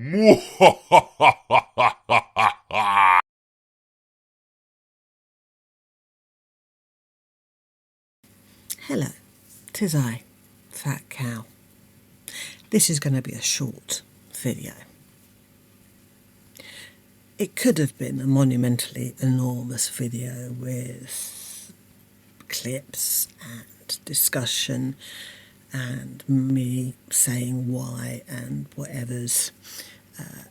Hello, 'tis I, Fat Cow. This is going to be a short video. It could have been a monumentally enormous video with clips and discussion and me saying why and whatever's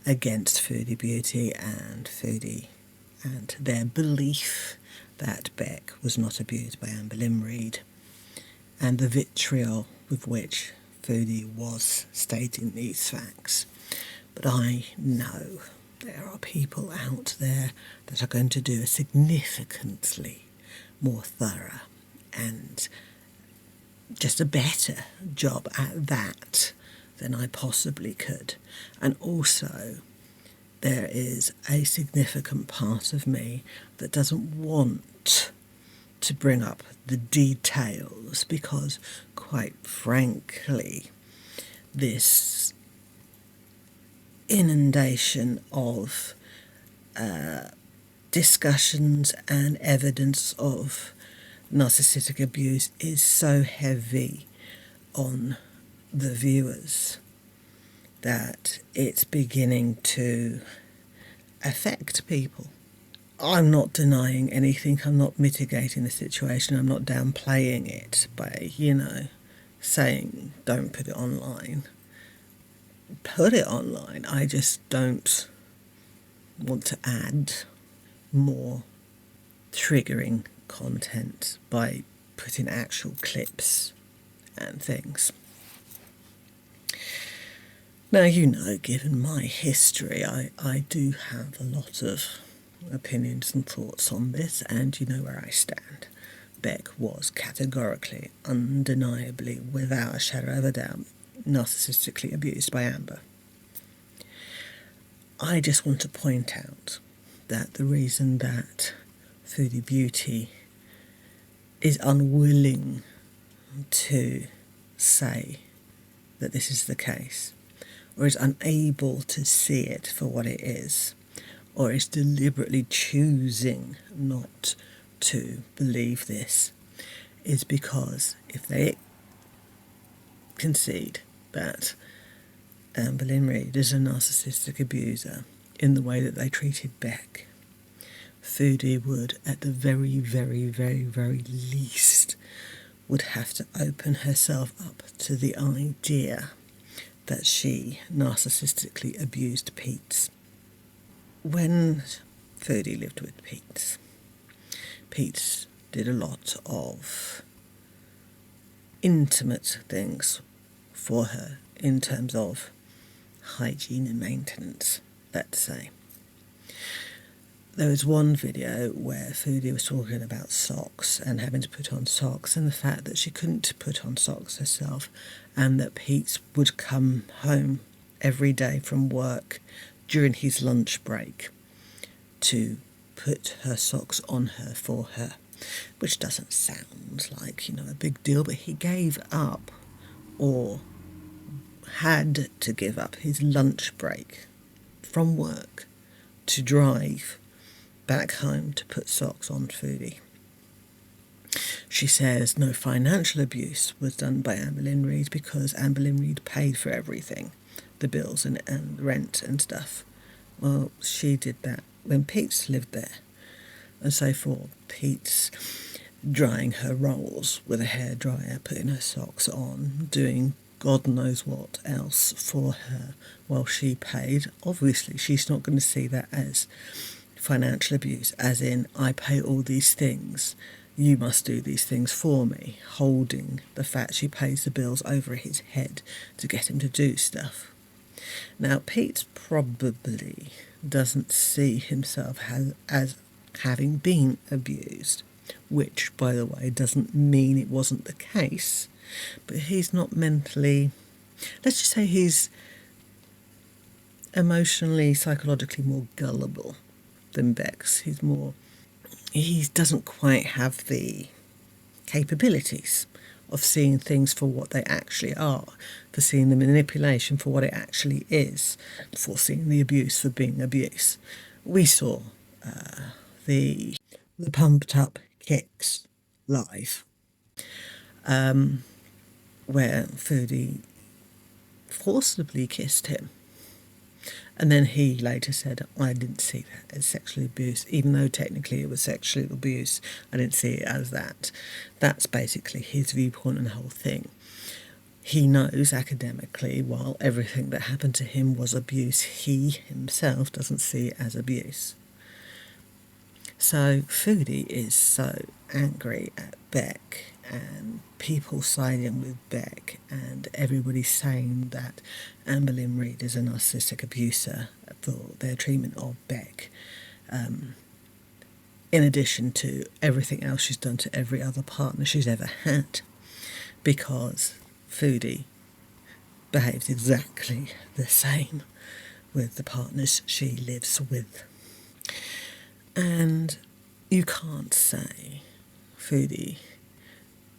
against Foodie Beauty and Foodie and their belief that Beck was not abused by Unwilling, and the vitriol with which Foodie was stating these facts. But I know there are people out there that are going to do a significantly more thorough and just a better job at that than I possibly could. And also, there is a significant part of me that doesn't want to bring up the details because, quite frankly, this inundation of discussions and evidence of narcissistic abuse is so heavy on the viewers that it's beginning to affect people. I'm not denying anything, I'm not mitigating the situation, I'm not downplaying it by, saying don't put it online. Put it online. I just don't want to add more triggering content by putting actual clips and things. Now, given my history, I do have a lot of opinions and thoughts on this, and you know where I stand. Beck was categorically, undeniably, without a shadow of a doubt, narcissistically abused by Amber. I just want to point out that the reason that Foodie Beauty is unwilling to say that this is the case, or is unable to see it for what it is, or is deliberately choosing not to believe this, is because if they concede that Amberlynnreid is a narcissistic abuser in the way that they treated Beck, Foodie would, at the very, very, very, very least, would have to open herself up to the idea that she narcissistically abused Pete. When Foodie lived with Pete did a lot of intimate things for her in terms of hygiene and maintenance, let's say. There was one video where Foodie was talking about socks and having to put on socks and the fact that she couldn't put on socks herself, and that Pete would come home every day from work during his lunch break to put her socks on her for her, which doesn't sound like, a big deal, but he gave up, or had to give up, his lunch break from work to drive back home to put socks on Foodie. She says no financial abuse was done by Amberlynnreid because Amberlynnreid paid for everything, the bills and rent and stuff. Well, she did that when Pete's lived there. And so for Pete's drying her rolls with a hairdryer, putting her socks on, doing God knows what else for her while she paid, obviously she's not going to see that as financial abuse, as in, I pay all these things, you must do these things for me, holding the fact she pays the bills over his head to get him to do stuff. Now, Pete probably doesn't see himself as having been abused, which, by the way, doesn't mean it wasn't the case, but he's not mentally, let's just say he's emotionally, psychologically more gullible than Beck's. He doesn't quite have the capabilities of seeing things for what they actually are, for seeing the manipulation for what it actually is, for seeing the abuse for being abuse. We saw the pumped up kicks live, where Foodie forcibly kissed him. And then he later said, I didn't see that as sexual abuse, even though technically it was sexual abuse. I didn't see it as that. That's basically his viewpoint on the whole thing. He knows academically, while everything that happened to him was abuse, he himself doesn't see it as abuse. So Foodie is so angry at Beck and people siding with Beck and everybody saying that AmberlynnReid is a narcissistic abuser for their treatment of Beck, in addition to everything else she's done to every other partner she's ever had, because Foodie behaves exactly the same with the partners she lives with. And you can't say Foodie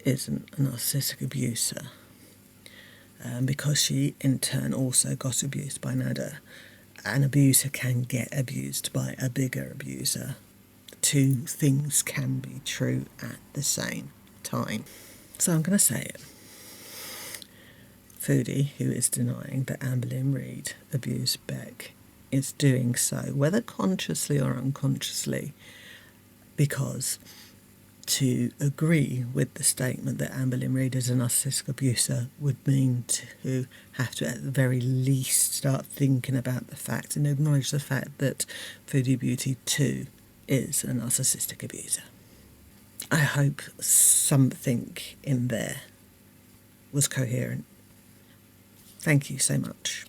isn't a narcissistic abuser, because she in turn also got abused by Nada. An abuser can get abused by a bigger abuser. Two things can be true at the same time. So I'm going to say it. Foodie, who is denying that AmberlynnReid abused Beck, is doing so, whether consciously or unconsciously, because to agree with the statement that AmberlynnReid is a narcissistic abuser would mean to have to at the very least start thinking about the fact and acknowledge the fact that Foodie Beauty too is a narcissistic abuser. I hope something in there was coherent. Thank you so much.